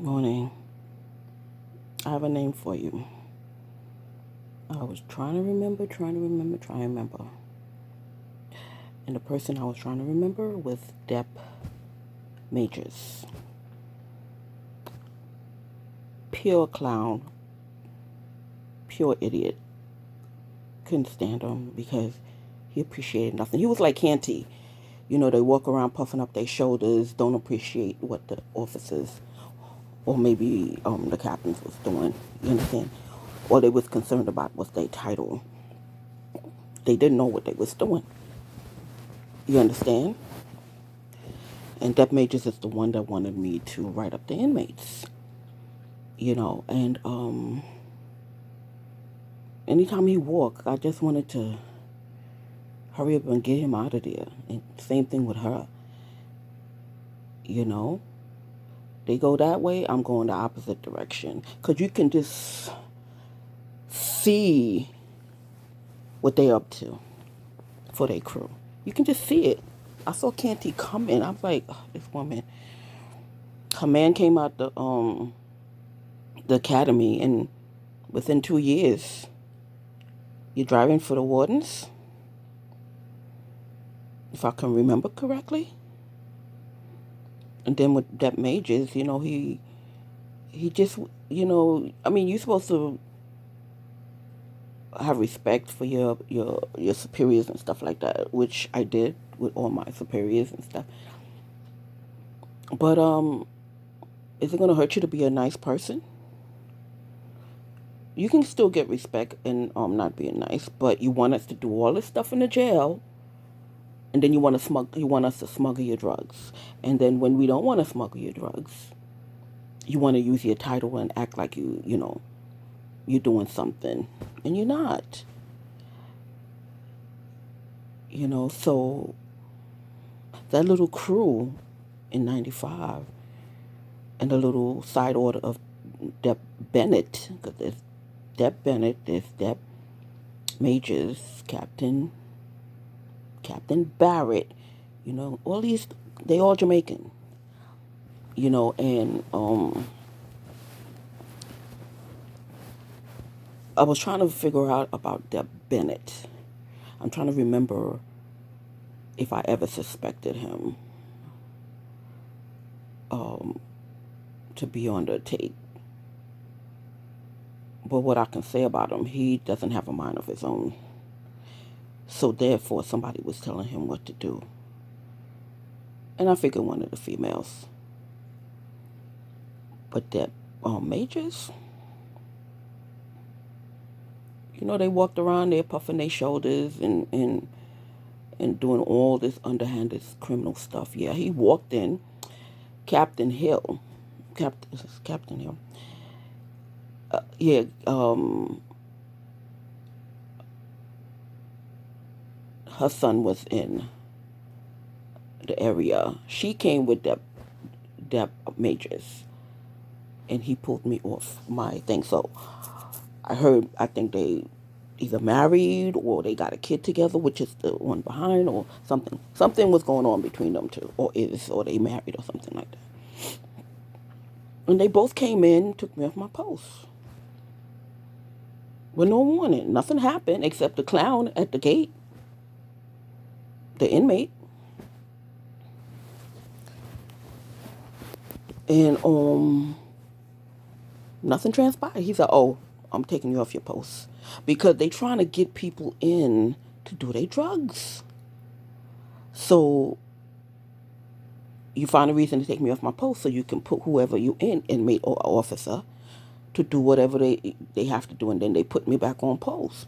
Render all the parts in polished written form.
Morning. I have a name for you. I was trying to remember. And the person I was trying to remember was Dep Majors. Pure clown, pure idiot. Couldn't stand him because he appreciated nothing. He was like Canty. They walk around puffing up their shoulders, don't appreciate what the officers or maybe the captains was doing. You understand? Or they was concerned about was their title. They didn't know what they was doing. You understand? And Dep Majors is the one that wanted me to write up the inmates. And anytime he walked, I just wanted to hurry up and get him out of there. And same thing with her. You know, they go that way, I'm going the opposite direction. Because you can just see what they up to for their crew. You can just see it. I saw Canty come in. I was like, oh, this woman. Her man came out the academy, and within 2 years, you're driving for the wardens, if I can remember correctly. And then with Dep Majors, he just, I mean, you're supposed to have respect for your superiors and stuff like that, which I did with all my superiors and stuff. But is it gonna hurt you to be a nice person? You can still get respect and not being nice, but you want us to do all this stuff in the jail, and then you want us to smuggle your drugs, and then when we don't want to smuggle your drugs, you want to use your title and act like you're doing something, and you're not. So that little crew in '95 and the little side order of Dep Bennett, because there's Dep Bennett, there's Dep Majors, Captain Barrett, all these, they all Jamaican, and I was trying to figure out about Dep Bennett. I'm trying to remember if I ever suspected him um, to be on the tape. But what I can say about him, he doesn't have a mind of his own. So therefore, somebody was telling him what to do. And I figured one of the females. But that Majors, they walked around there puffing their shoulders and doing all this underhanded criminal stuff. Yeah, he walked in. Captain Hill, Captain Hill. Yeah, her son was in the area. She came with Dep Majors, and he pulled me off my thing. So I think they either married or they got a kid together, which is the one behind, or something. Something was going on between them two, or they married, or something like that. And they both came in, took me off my post with no warning. Nothing happened except the clown at the gate, the inmate, and nothing transpired. He said, "Oh, I'm taking you off your post," because they trying to get people in to do their drugs. So you find a reason to take me off my post so you can put whoever you in, inmate or officer, to do whatever they have to do, and then they put me back on post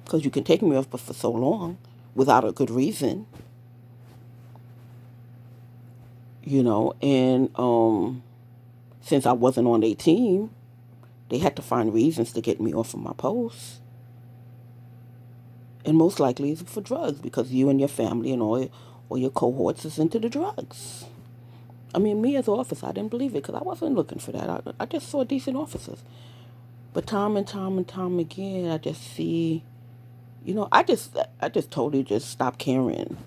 because you can take me off for so long without a good reason, And since I wasn't on their team, they had to find reasons to get me off of my post, and most likely it's for drugs because you and your family and all your cohorts is into the drugs. I mean, me as an officer, I didn't believe it because I wasn't looking for that. I just saw decent officers. But time and time and time again, I just see, I just totally just stopped caring.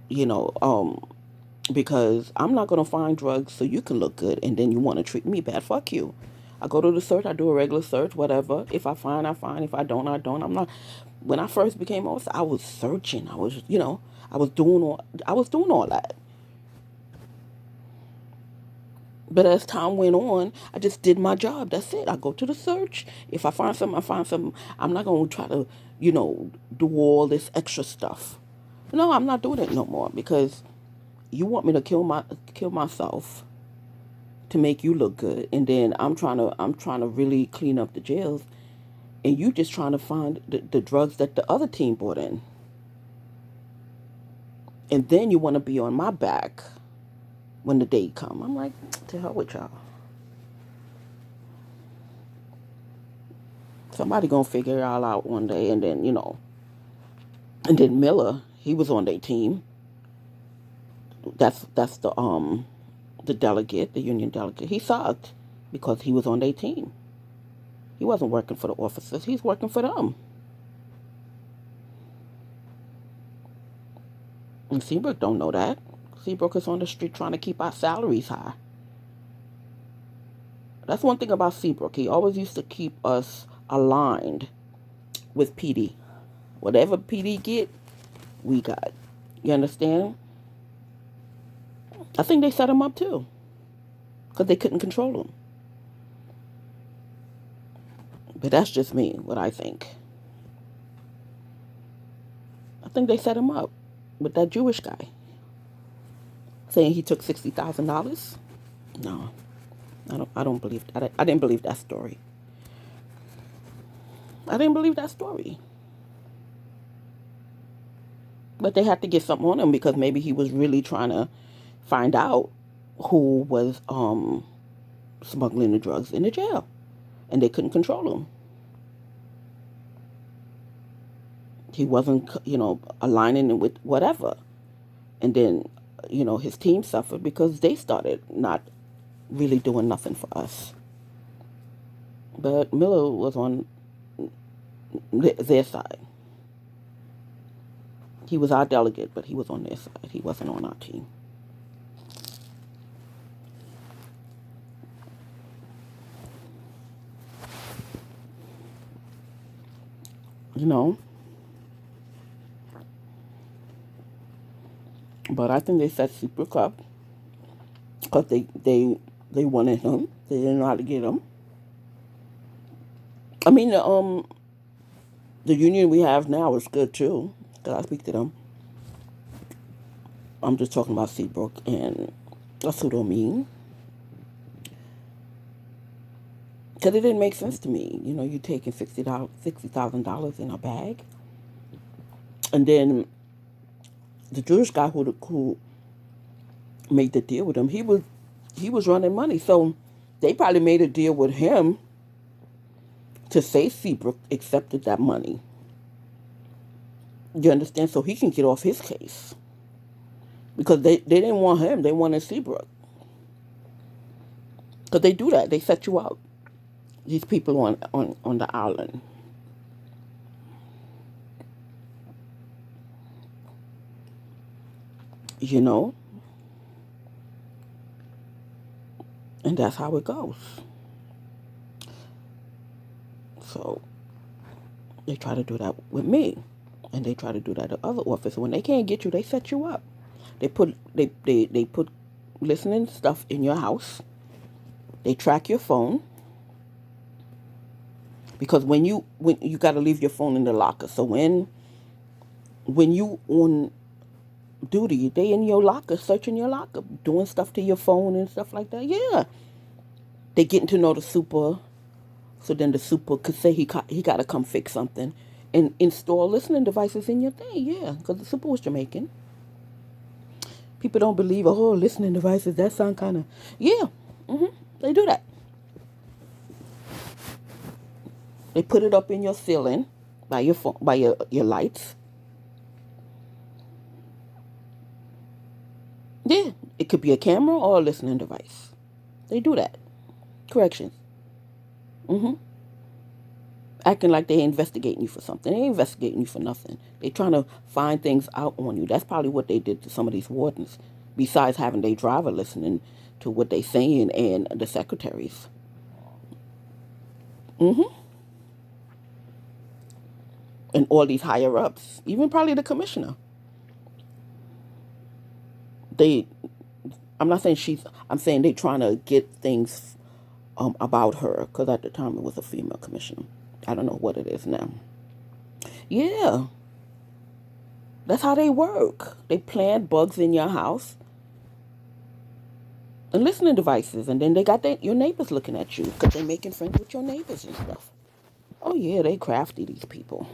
You know, um, because I'm not going to find drugs so you can look good and then you want to treat me bad. Fuck you. I go to the search, I do a regular search, whatever. If I find, I find. If I don't, I don't. I'm not. When I first became officer, I was searching. I was, I was doing all that. But as time went on, I just did my job. That's it. I go to the search. If I find something, I find something. I'm not going to try to, do all this extra stuff. No, I'm not doing it no more because you want me to kill myself to make you look good, and then I'm trying to really clean up the jails, and you just trying to find the drugs that the other team brought in, and then you want to be on my back when the day come. I'm like, to hell with y'all. Somebody gonna figure it all out one day, and then and then Miller, he was on their team. That's the delegate, the union delegate. He sucked because he was on their team. He wasn't working for the officers. He's working for them. And Seabrook don't know that. Seabrook is on the street trying to keep our salaries high. That's one thing about Seabrook. He always used to keep us aligned with PD. Whatever PD get, we got. You understand? I think they set him up too because they couldn't control him. But that's just me, what I think. I think they set him up with that Jewish guy saying he took $60,000. No, I don't believe. I didn't believe that story. I didn't believe that story. But they had to get something on him because maybe he was really trying to find out who was smuggling the drugs in the jail, and they couldn't control him. He wasn't, aligning with whatever, and then, his team suffered because they started not really doing nothing for us. But Miller was on their side. He was our delegate, but he was on their side. He wasn't on our team. You know, but I think they set Seabrook up because they wanted him. They didn't know how to get him. I mean, the union we have now is good too. Cause I speak to them. I'm just talking about Seabrook, and that's what I mean. Because it didn't make sense to me. You taking $60,000 in a bag, and then the Jewish guy who made the deal with him, he was running money, so they probably made a deal with him to say Seabrook accepted that money. You understand? So he can get off his case. Because they didn't want him. They wanted Seabrook. Because they do that. They set you out. These people on the island. You know? And that's how it goes. So they try to do that with me. And they try to do that to other officers. When they can't get you, they set you up. They put listening stuff in your house. They track your phone because when you got to leave your phone in the locker. So when you on duty, they in your locker, searching your locker, doing stuff to your phone and stuff like that. Yeah, they getting to know the super. So then the super could say he got to come fix something and install listening devices in your thing. Yeah, because the super was Jamaican. People don't believe, oh, listening devices, that sound kind of, yeah, they do that. They put it up in your ceiling by your phone, by your lights. Yeah, it could be a camera or a listening device. They do that. Corrections. Acting like they investigating you for something. They ain't investigating you for nothing. They trying to find things out on you. That's probably what they did to some of these wardens. besides having their driver listening to what they saying and the secretaries. Mm-hmm. And all these higher ups, even probably the commissioner. They, I'm not saying she's, I'm saying they trying to get things about her, because at the time it was a female commissioner. I don't know what it is now. Yeah, that's how they work. They plant bugs in your house and listening devices, and then they got your neighbors looking at you because they're making friends with your neighbors and stuff. Oh yeah, they crafty, these people,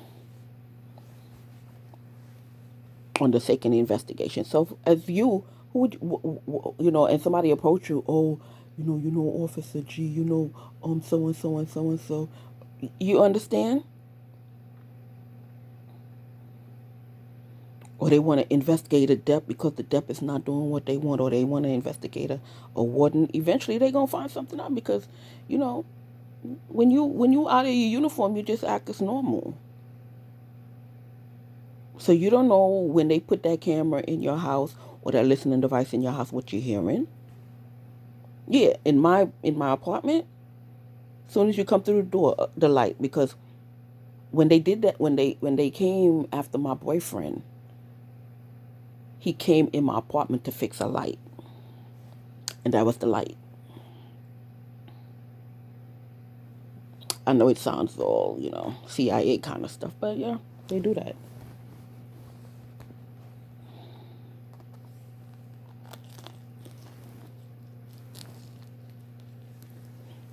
on the sake of the investigation. So as you, who would and somebody approach you, oh, Officer G, so and so and so and so. You understand? Or they want to investigate a Dep because the Dep is not doing what they want, or they want to investigate a warden. Eventually, they're gonna find something out because, you know, when you out of your uniform, you just act as normal. So you don't know when they put that camera in your house or that listening device in your house what you're hearing. Yeah, in my apartment, as soon as you come through the door, the light, because when they did that, when they came after my boyfriend, he came in my apartment to fix a light, and that was the light. I know it sounds all, CIA kind of stuff, but yeah, they do that.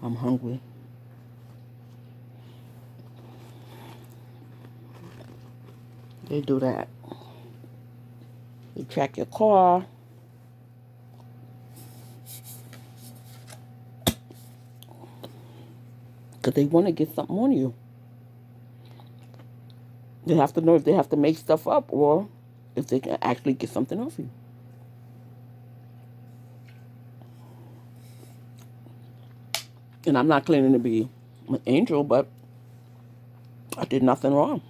I'm hungry. They do that. They track your car. Because they want to get something on you. They have to know if they have to make stuff up or if they can actually get something off you. And I'm not claiming to be an angel, but I did nothing wrong.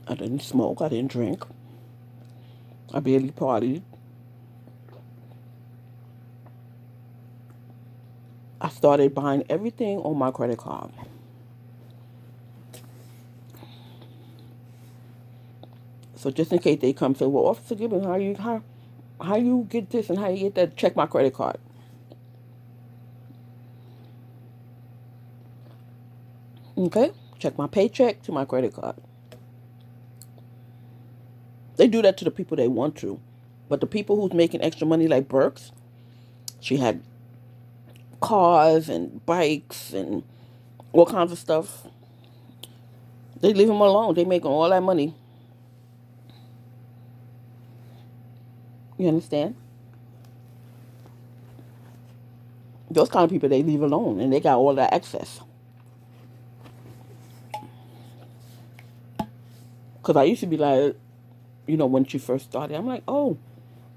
I didn't smoke. I didn't drink. I barely partied. I started buying everything on my credit card. So just in case they come say, well, Officer Gibbons, how you get this and how you get that? Check my credit card. Okay? Check my paycheck to my credit card. They do that to the people they want to. But the people who's making extra money, like Burks, she had cars and bikes and all kinds of stuff. They leave them alone. They making all that money. You understand? Those kind of people they leave alone, and they got all that access. Because I used to be like, when she first started, I'm like, oh,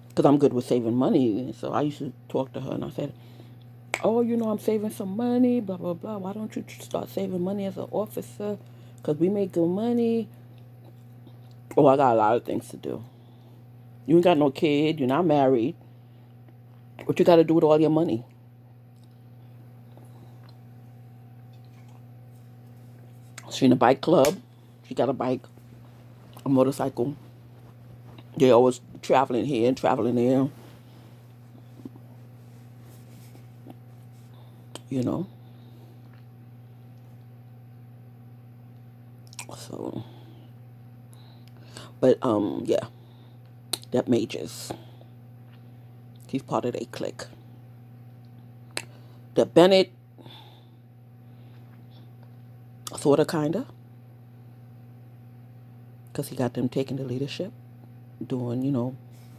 because I'm good with saving money. So I used to talk to her, and I said, oh, I'm saving some money, blah, blah, blah. Why don't you start saving money as an officer? Because we make good money. Oh, I got a lot of things to do. You ain't got no kid. You're not married. What you got to do with all your money? She in a bike club. She got a bike, a motorcycle. They always traveling here and traveling there. You know. So, but yeah, Dep Majors. He's part of a clique. The Bennett, sorta, kinda, because he got them taking the leadership, doing,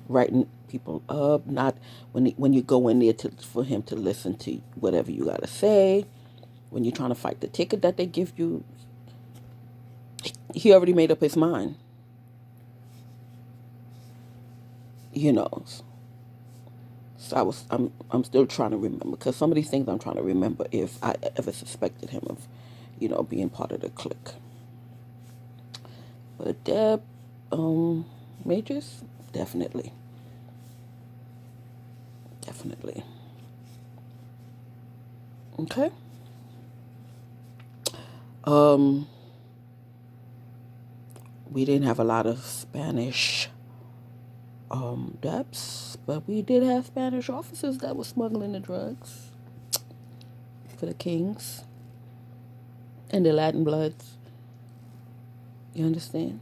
writing people up. Not when you go in there for him to listen to whatever you gotta say. When you're trying to fight the ticket that they give you, he already made up his mind. You know. So I'm still trying to remember, because some of these things I'm trying to remember if I ever suspected him of, being part of the clique. But Dep Majors, definitely. Definitely. Okay. Um, we didn't have a lot of Spanish deps, but we did have Spanish officers that were smuggling the drugs for the kings and the Latin bloods. You understand?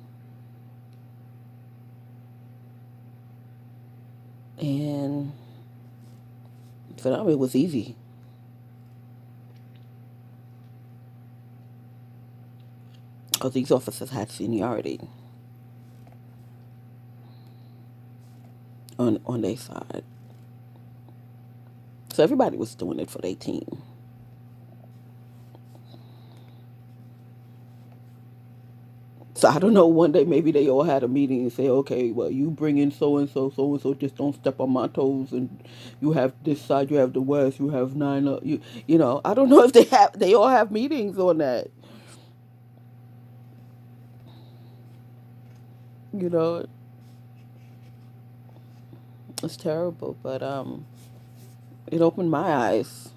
And for them, it was easy because these officers had seniority on their side. So everybody was doing it for their team. So I don't know. One day maybe they all had a meeting and say, okay, well, you bring in so and so, so and so. Just don't step on my toes. And you have this side, you have the west, you have nine. You know. I don't know if they all have meetings on that. You know, it's terrible, but it opened my eyes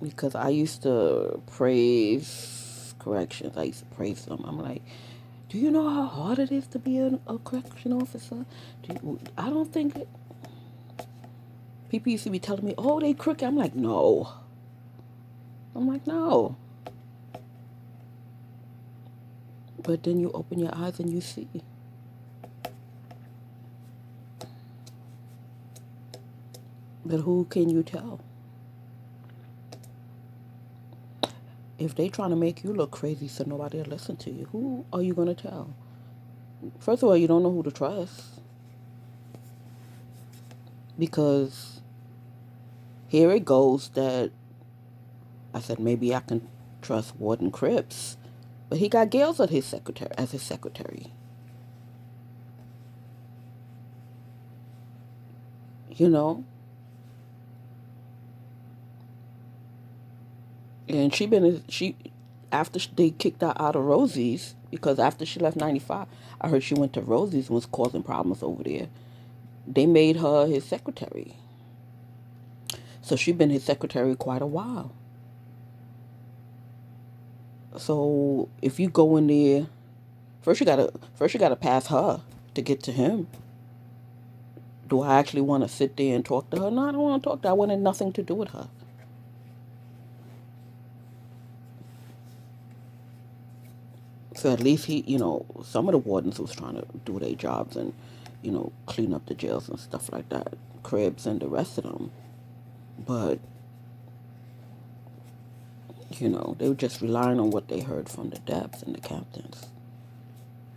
because I used to praise corrections. I used to praise them. I'm like, do you know how hard it is to be a correction officer? I don't think people used to be telling me, oh, they crooked. I'm like, no. I'm like, no. But then you open your eyes and you see. But who can you tell? If they trying to make you look crazy so nobody will listen to you, who are you going to tell? First of all, you don't know who to trust. Because here it goes that I said maybe I can trust Warden Cripps. But he got Gales as his secretary. You know? And she after they kicked her out of Rosie's, because after she left 95, I heard she went to Rosie's and was causing problems over there. They made her his secretary. So she been his secretary quite a while. So if you go in there, first you gotta pass her to get to him. Do I actually want to sit there and talk to her? No, I don't want to talk to her. I wanted nothing to do with her. So at least some of the wardens was trying to do their jobs and, clean up the jails and stuff like that. Cribs and the rest of them. But, they were just relying on what they heard from the Deps and the captains.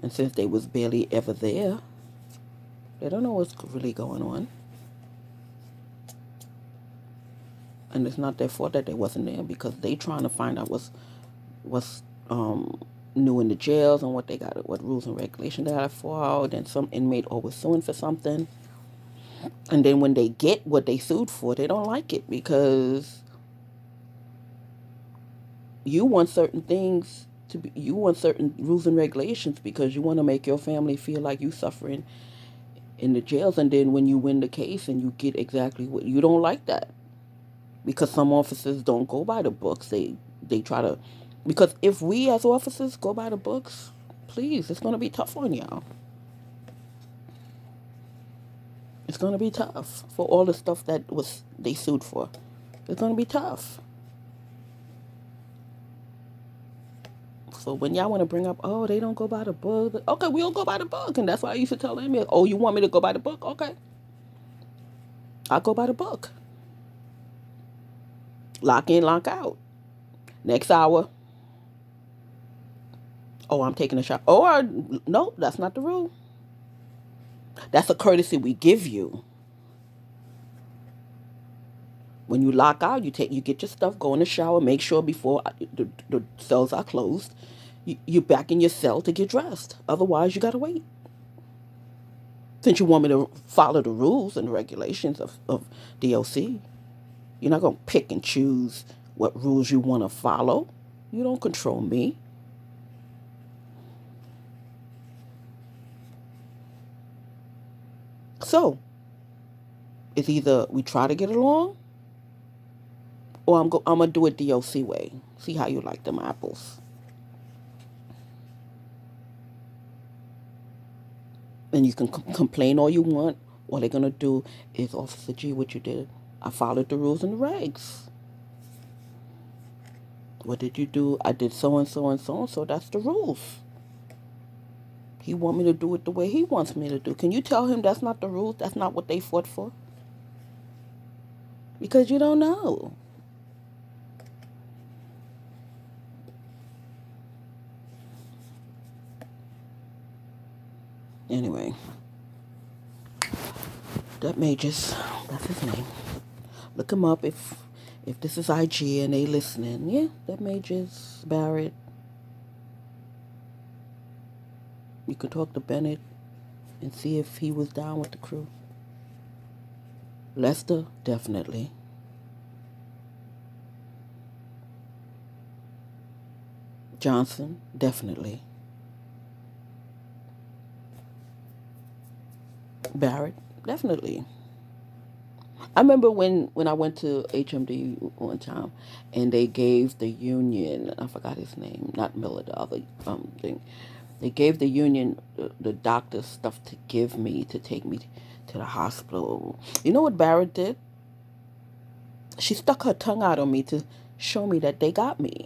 And since they was barely ever there, they don't know what's really going on. And it's not their fault that they wasn't there because they trying to find out what's new in the jails and what rules and regulations they got to follow. Then some inmate always suing for something, and then when they get what they sued for, they don't like it because you want certain things you want certain rules and regulations because you want to make your family feel like you suffering in the jails, and then when you win the case and you get exactly what you don't like that because some officers don't go by the books. They try to, because if we as officers go by the books, please, it's going to be tough on y'all. It's going to be tough for all the stuff that was they sued for. It's going to be tough. So when y'all want to bring up, oh, they don't go by the book. Okay, we don't go by the book. And that's why I used to tell them, oh, you want me to go by the book? Okay. I'll go by the book. Lock in, lock out. Next hour. Oh, I'm taking a shot. Or, no, that's not the rule. That's a courtesy we give you. When you lock out, you get your stuff, go in the shower, make sure before the cells are closed, you're back in your cell to get dressed. Otherwise, you gotta wait. Since you want me to follow the rules and regulations of DOC, you're not gonna pick and choose what rules you want to follow. You don't control me. So, It's either we try to get along, or I'm gonna do it the OC way. See how you like them apples. And you can complain all you want. All they're gonna do is, Officer G, what you did? I followed the rules and the regs. What did you do? I did so and so and so and so. That's the rules. He want me to do it the way he wants me to do. Can you tell him that's not the rules? That's not what they fought for? Because you don't know. Anyway, Dep Majors, that's his name. Look him up if this is IG and they listening. Yeah, Dep Majors, Barrett. You could talk to Bennett and see if he was down with the crew. Lester, definitely. Johnson, definitely. Barrett, definitely. I remember when I went to HMD one time, and they gave the union, I forgot his name, not Miller, the other thing. They gave the union the doctor's stuff to give me to take me to the hospital. You know what Barrett did? She stuck her tongue out on me to show me that they got me.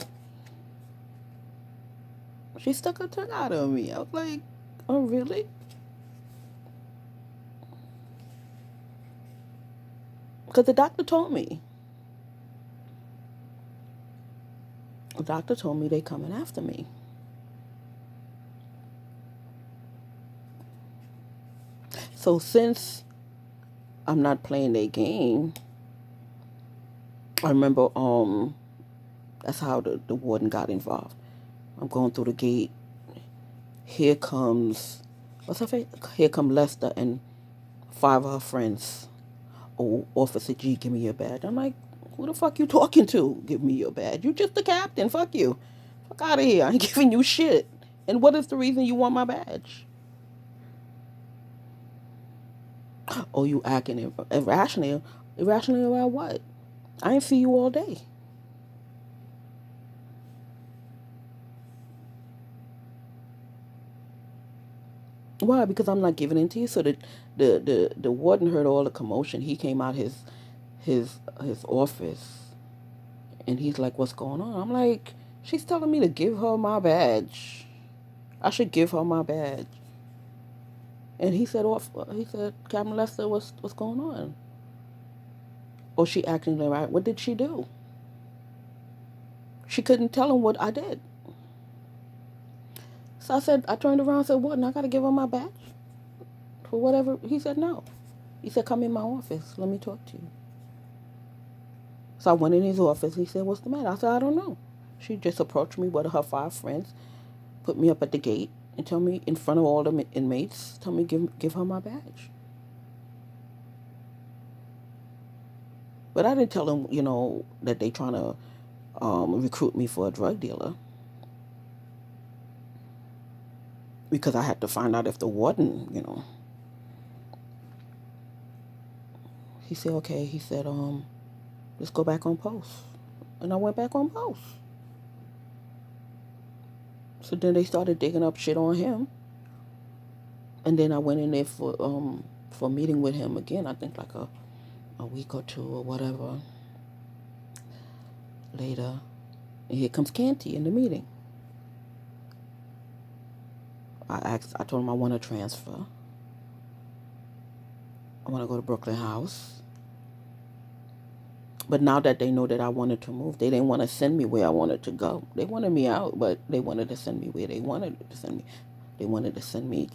She stuck her tongue out on me. I was like, oh, really? Because the doctor told me. The doctor told me they coming after me. So since I'm not playing their game, I remember that's how the warden got involved. I'm going through the gate. Here comes what's her face? Here come Lester and five of her friends. Oh, Officer G, give me your badge. I'm like, who the fuck you talking to? Give me your badge. You just the captain. Fuck you. Fuck out of here. I ain't giving you shit. And what is the reason you want my badge? Oh, you acting irrationally. Irrationally about what? I ain't see you all day. Why? Because I'm not giving in to you. So the warden heard all the commotion. He came out his office, and he's like, "What's going on?" I'm like, "She's telling me to give her my badge. I should give her my badge." And he said, "Captain Lester, what's going on?" Or she acting like, what did she do? She couldn't tell him what I did. So I turned around and said, "What? And I got to give her my badge for whatever?" He said, "No." He said, "Come in my office. Let me talk to you." So I went in his office. He said, "What's the matter?" I said, "I don't know." She just approached me with her five friends, put me up at the gate, and tell me in front of all the inmates, tell me give her my badge. But I didn't tell them, that they trying to recruit me for a drug dealer, because I had to find out if the warden. He said, "Okay." He said, "Let's go back on post," and I went back on post. So then they started digging up shit on him, and then I went in there for a meeting with him again. I think like a week or two or whatever later, and here comes Canty in the meeting. I told him I want to transfer. I want to go to Brooklyn House. But now that they know that I wanted to move, they didn't want to send me where I wanted to go. They wanted me out, but they wanted to send me where they wanted to send me. They wanted to send me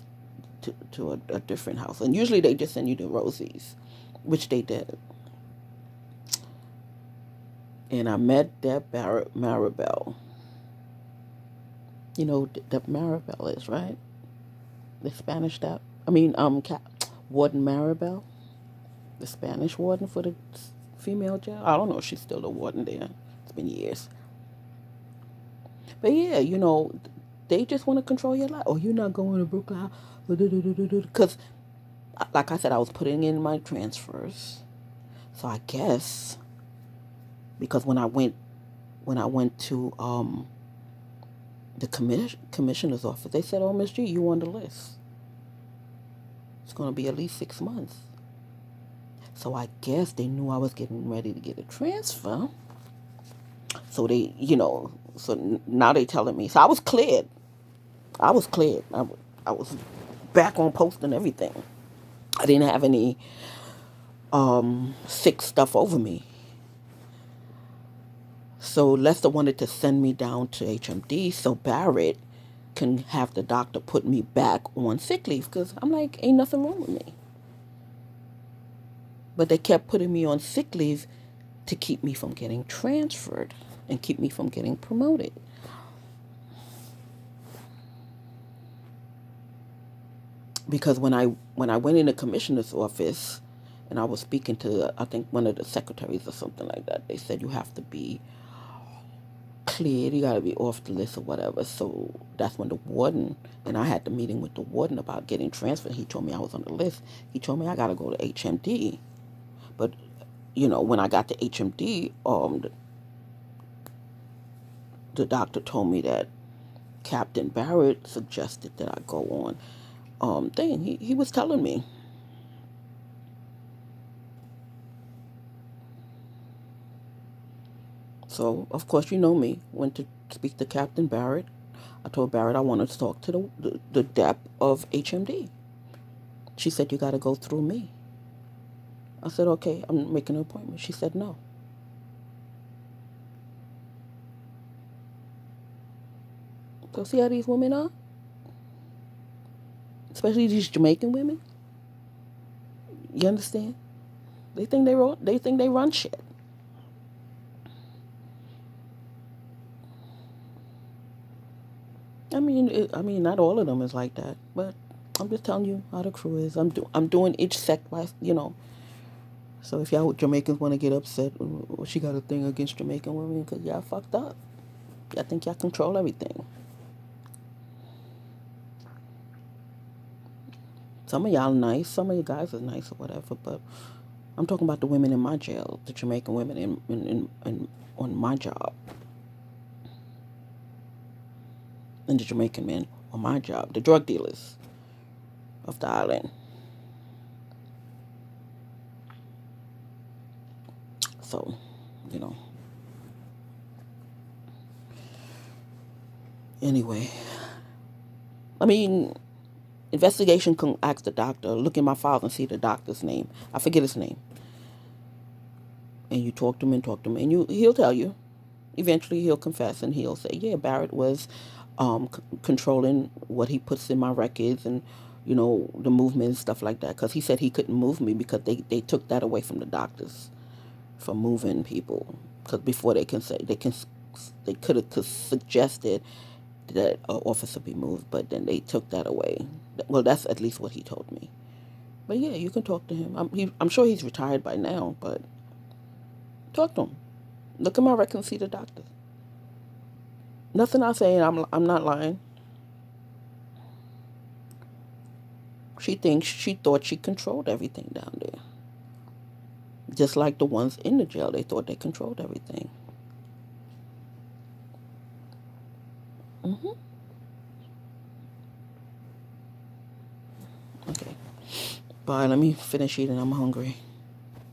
to a different house. And usually they just send you to Rosie's, which they did. And I met Dep Maribel. You know who Dep Maribel is, right? The Spanish Dep. I mean, Warden Maribel, the Spanish warden for the female jail. I don't know if she's still the warden there. It's been years. But yeah, they just want to control your life. Oh, you're not going to Brooklyn, because, like I said, I was putting in my transfers. So I guess because when I went to the commissioner's office, they said, "Oh, Miss G, you on the list. It's going to be at least 6 months." So I guess they knew I was getting ready to get a transfer. So so now they telling me. So I was cleared. I was cleared. I was back on post and everything. I didn't have any sick stuff over me. So Lester wanted to send me down to HMD so Barrett can have the doctor put me back on sick leave because I'm like, ain't nothing wrong with me. But they kept putting me on sick leave to keep me from getting transferred and keep me from getting promoted. Because when I went in the commissioner's office and I was speaking to I think one of the secretaries or something like that, they said you have to be cleared, you gotta be off the list or whatever. So that's when the warden and I had the meeting with the warden about getting transferred. He told me I was on the list. He told me I gotta go to HMD. But when I got to HMD, the doctor told me that Captain Barrett suggested that I go on thing. He was telling me. So of course you know me. Went to speak to Captain Barrett. I told Barrett I wanted to talk to the Dep of HMD. She said you got to go through me. I said okay. I'm making an appointment. She said no. So see how these women are, especially these Jamaican women. You understand? They think they run shit. I mean, not all of them is like that, but I'm just telling you how the crew is. I'm doing each sect by. So if y'all Jamaicans want to get upset, she got a thing against Jamaican women because y'all fucked up. Y'all think y'all control everything. Some of y'all nice, some of you guys are nice or whatever, but I'm talking about the women in my jail, the Jamaican women in on my job, and the Jamaican men on my job, the drug dealers of the island. So, you know. Anyway, I mean, investigation can ask the doctor, look in my file and see the doctor's name. I forget his name. And you talk to him and talk to him, and he'll tell you. Eventually, he'll confess and he'll say, "Yeah, Barrett was controlling what he puts in my records and the movement and stuff like that." Because he said he couldn't move me because they took that away from the doctors for moving people. Because before they could have suggested that an officer be moved, but then they took that away. Well, that's at least what he told me. But yeah, you can talk to him. I'm sure he's retired by now, but talk to him. Look at my record and see the doctor. Nothing I say, I'm not lying. She thought she controlled everything down there. Just like the ones in the jail, they thought they controlled everything. Mhm. Okay. Bye. Let me finish eating. I'm hungry.